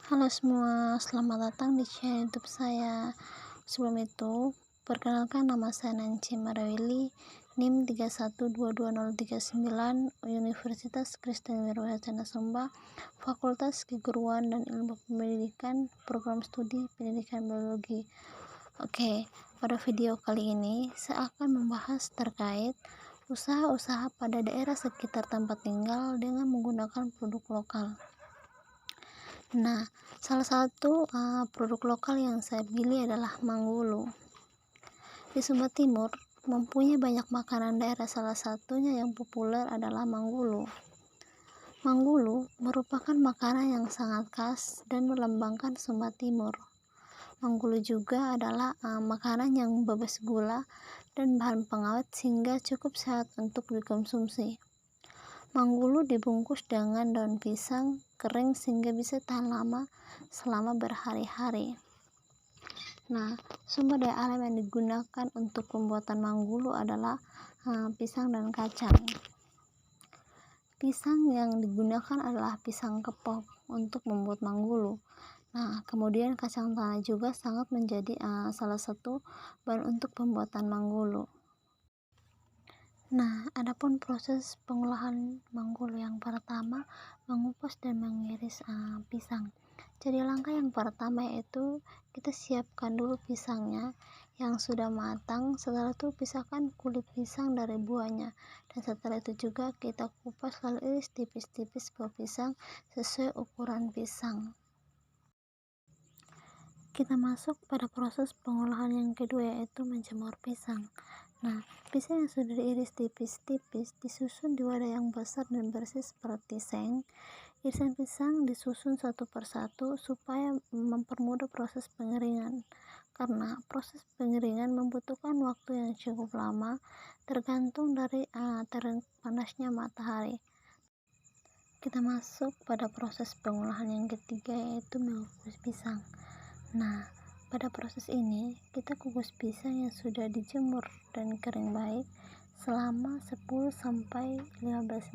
Halo semua, selamat datang di channel YouTube saya. Sebelum itu, perkenalkan nama saya Nancy Marawili, NIM 31220039, Universitas Kristen Wirwacana Sumba, Fakultas Keguruan dan Ilmu Pendidikan, Program Studi Pendidikan Biologi. Oke, pada video kali ini saya akan membahas terkait usaha-usaha pada daerah sekitar tempat tinggal dengan menggunakan produk lokal. Nah, salah satu produk lokal yang saya pilih adalah Manggulu. Di Sumba Timur mempunyai banyak makanan daerah, salah satunya yang populer adalah Manggulu. Manggulu merupakan makanan yang sangat khas dan melambangkan Sumba Timur. Manggulu juga adalah makanan yang bebas gula dan bahan pengawet sehingga cukup sehat untuk dikonsumsi. Manggulu dibungkus dengan daun pisang kering sehingga bisa tahan lama selama berhari-hari. Nah, sumber daya alam yang digunakan untuk pembuatan Manggulu adalah pisang dan kacang. Pisang yang digunakan adalah pisang kepok untuk membuat Manggulu. Nah, kemudian kacang tanah juga sangat menjadi salah satu bahan untuk pembuatan Manggulu. Nah, adapun proses pengolahan Manggulu, yang pertama mengupas dan mengiris pisang. Jadi langkah yang pertama yaitu kita siapkan dulu pisangnya yang sudah matang. Setelah itu pisahkan kulit pisang dari buahnya, dan setelah itu juga kita kupas lalu iris tipis-tipis buah pisang sesuai ukuran pisang. Kita masuk pada proses pengolahan yang kedua yaitu menjemur pisang. Nah, pisang yang sudah diiris tipis-tipis disusun di wadah yang besar dan bersih seperti seng. Irisan pisang disusun satu persatu supaya mempermudah proses pengeringan, karena proses pengeringan membutuhkan waktu yang cukup lama tergantung dari terik panasnya matahari. Kita masuk pada proses pengolahan yang ketiga yaitu mengukus pisang. Nah, pada proses ini kita kukus pisang yang sudah dijemur dan kering baik selama 10-15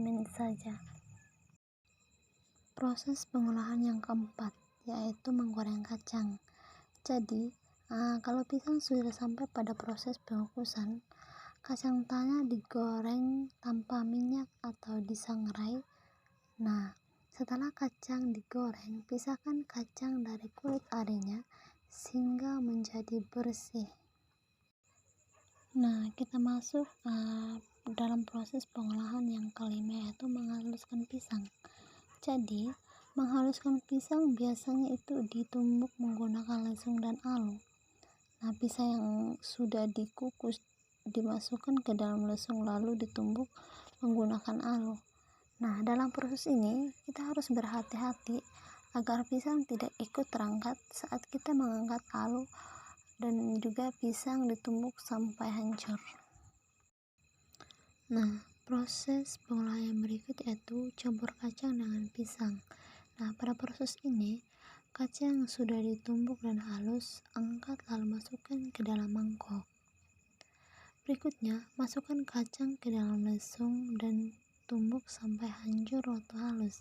menit saja. Proses pengolahan yang keempat yaitu menggoreng kacang. Jadi, kalau pisang sudah sampai pada proses pengukusan, kacang tanah digoreng tanpa minyak atau disangrai. Nah, setelah kacang digoreng, pisahkan kacang dari kulit arinya sehingga menjadi bersih. Nah, kita masuk dalam proses pengolahan yang kelima yaitu menghaluskan pisang. Jadi, menghaluskan pisang biasanya itu ditumbuk menggunakan lesung dan alu. Nah, pisang yang sudah dikukus dimasukkan ke dalam lesung lalu ditumbuk menggunakan alu. Nah, dalam proses ini kita harus berhati-hati agar pisang tidak ikut terangkat saat kita mengangkat alu, dan juga pisang ditumbuk sampai hancur. Nah, proses pengolahan yang berikut yaitu campur kacang dengan pisang. Nah, pada proses ini kacang yang sudah ditumbuk dan halus angkat lalu masukkan ke dalam mangkok. Berikutnya, masukkan kacang ke dalam lesung dan tumbuk sampai hancur atau halus.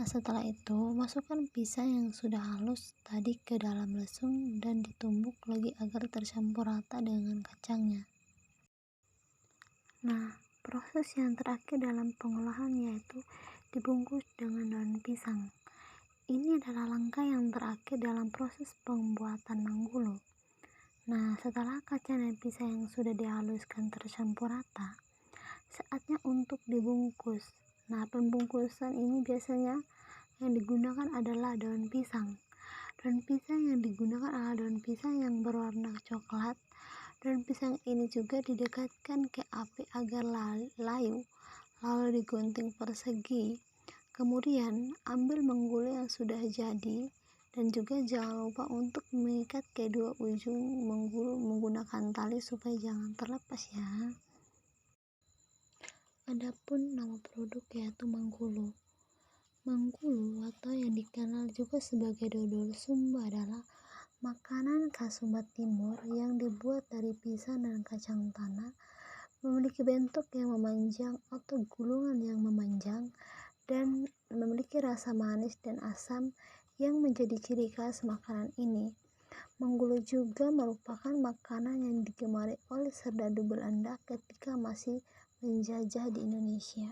Nah, setelah itu masukkan pisang yang sudah halus tadi ke dalam lesung dan ditumbuk lagi agar tercampur rata dengan kacangnya. Nah, proses yang terakhir dalam pengolahan yaitu dibungkus dengan daun pisang. Ini adalah langkah yang terakhir dalam proses pembuatan Manggulu. Nah, setelah kacang dan pisang yang sudah dihaluskan tercampur rata, saatnya untuk dibungkus. Nah, pembungkusan ini biasanya yang digunakan adalah daun pisang. Daun pisang yang digunakan adalah daun pisang yang berwarna coklat. Daun pisang ini juga didekatkan ke api agar layu, lalu digunting persegi. Kemudian, ambil Manggulu yang sudah jadi, dan juga jangan lupa untuk mengikat kedua ujung Manggulu menggunakan tali supaya jangan terlepas ya. Adapun nama produk yaitu Manggulu. Manggulu atau yang dikenal juga sebagai dodol Sumba adalah makanan khas Sumba Timur yang dibuat dari pisang dan kacang tanah, memiliki bentuk yang memanjang atau gulungan yang memanjang, dan memiliki rasa manis dan asam yang menjadi ciri khas makanan ini. Menggulu juga merupakan makanan yang digemari oleh serdadu Belanda ketika masih menjajah di Indonesia.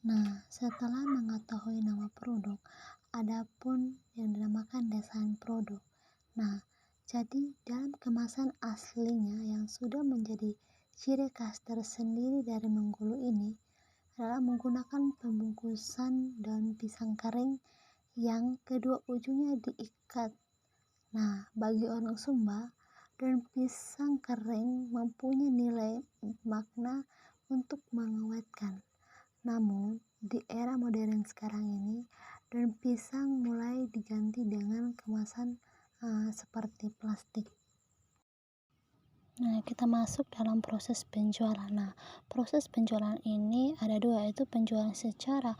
Nah, setelah mengetahui nama produk, adapun yang dinamakan desain produk. Nah, jadi dalam kemasan aslinya yang sudah menjadi ciri khas tersendiri dari Menggulu ini adalah menggunakan pembungkusan daun pisang kering yang kedua ujungnya diikat. Nah, bagi orang Sumba, daun pisang kering mempunyai nilai makna untuk mengawetkan. Namun, di era modern sekarang ini, daun pisang mulai diganti dengan kemasan seperti plastik. Nah, kita masuk dalam proses penjualan. Nah, proses penjualan ini ada dua, yaitu penjualan secara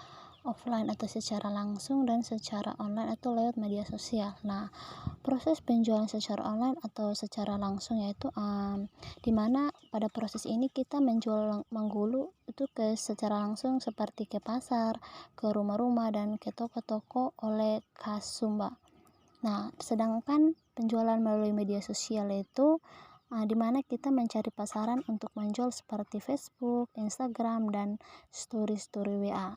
offline atau secara langsung dan secara online atau lewat media sosial. Nah, proses penjualan secara online atau secara langsung yaitu di mana pada proses ini kita menjual menggulu itu secara langsung seperti ke pasar, ke rumah-rumah dan ke toko-toko oleh khas Sumba. Nah, sedangkan penjualan melalui media sosial itu di mana kita mencari pasaran untuk menjual seperti Facebook, Instagram, dan story-story WA.